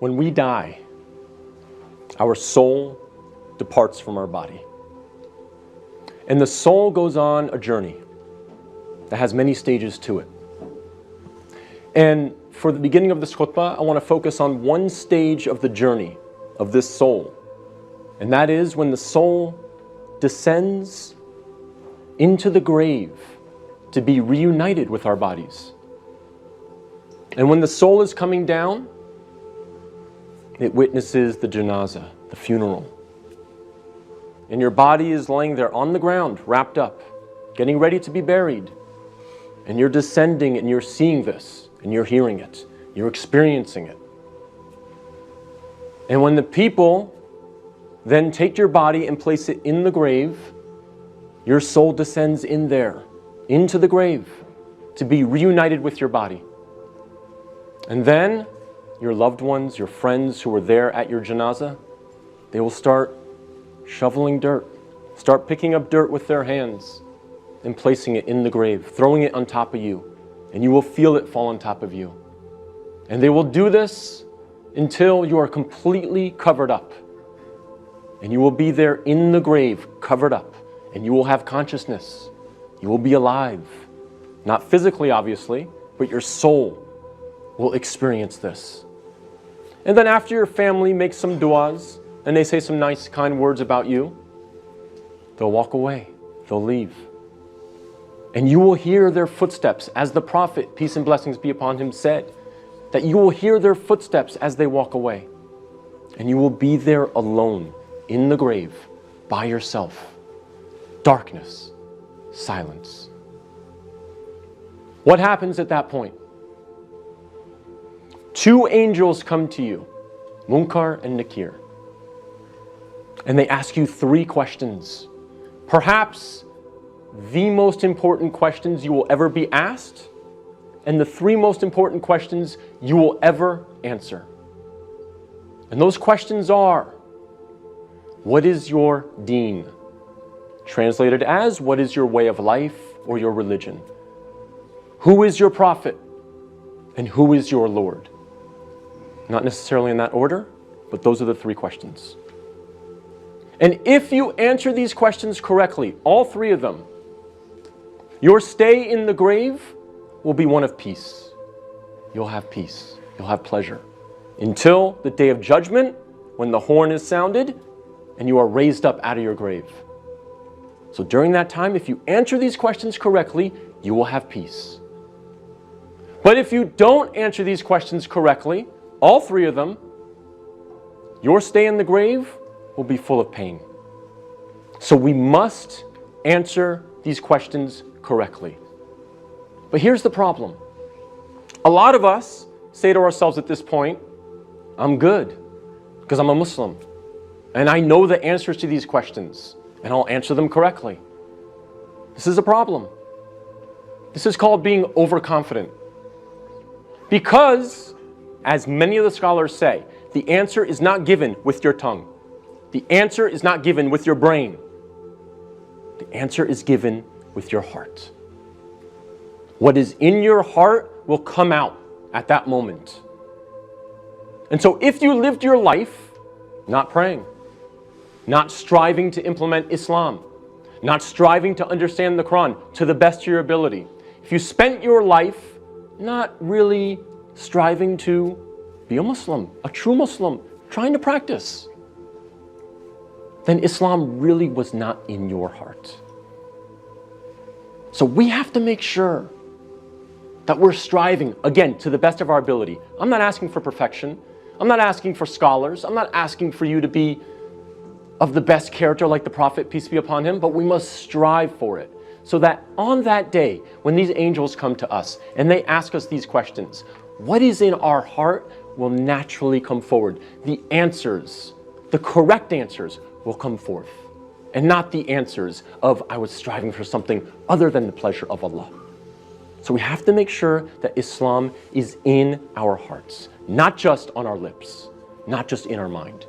When we die, our soul departs from our body. And the soul goes on a journey that has many stages to it. And for the beginning of this khutbah, I want to focus on one stage of the journey of this soul. And that is when the soul descends into the grave to be reunited with our bodies. And when the soul is coming down, it witnesses the janazah, the funeral. And your body is laying there on the ground, wrapped up, getting ready to be buried. And you're descending and you're seeing this, and you're hearing it, you're experiencing it. And when the people then take your body and place it in the grave, your soul descends in there, into the grave, to be reunited with your body. And then your loved ones, your friends who were there at your janazah, they will start shoveling dirt, start picking up dirt with their hands and placing it in the grave, throwing it on top of you, and you will feel it fall on top of you. And they will do this until you are completely covered up. And you will be there in the grave, covered up, and you will have consciousness. You will be alive. Not physically, obviously, but your soul will experience this. And then after your family makes some du'as, and they say some nice, kind words about you, they'll walk away, they'll leave. And you will hear their footsteps, as the Prophet, peace and blessings be upon him, said, that you will hear their footsteps as they walk away. And you will be there alone, in the grave, by yourself. Darkness, silence. What happens at that point? Two angels come to you, Munkar and Nakir. And they ask you three questions. Perhaps the most important questions you will ever be asked, and the three most important questions you will ever answer. And those questions are, what is your deen? Translated as, what is your way of life or your religion? Who is your prophet? And who is your Lord? Not necessarily in that order, but those are the three questions. And if you answer these questions correctly, all three of them, your stay in the grave will be one of peace. You'll have peace. You'll have pleasure. Until the day of judgment, when the horn is sounded, and you are raised up out of your grave. So during that time, if you answer these questions correctly, you will have peace. But if you don't answer these questions correctly, all three of them, your stay in the grave will be full of pain. So we must answer these questions correctly. But here's the problem. A lot of us say to ourselves at this point, I'm good because I'm a Muslim and I know the answers to these questions and I'll answer them correctly. This is a problem. This is called being overconfident. Because, as many of the scholars say, the answer is not given with your tongue. The answer is not given with your brain. The answer is given with your heart. What is in your heart will come out at that moment. And so if you lived your life not praying, not striving to implement Islam, not striving to understand the Quran to the best of your ability, if you spent your life not really striving to be a Muslim, a true Muslim, trying to practice, then Islam really was not in your heart. So we have to make sure that we're striving, again, to the best of our ability. I'm not asking for perfection. I'm not asking for scholars. I'm not asking for you to be of the best character like the Prophet, peace be upon him, but we must strive for it. So that on that day, when these angels come to us and they ask us these questions, what is in our heart will naturally come forward. The answers, the correct answers will come forth. And not the answers of, I was striving for something other than the pleasure of Allah. So we have to make sure that Islam is in our hearts, not just on our lips, not just in our mind.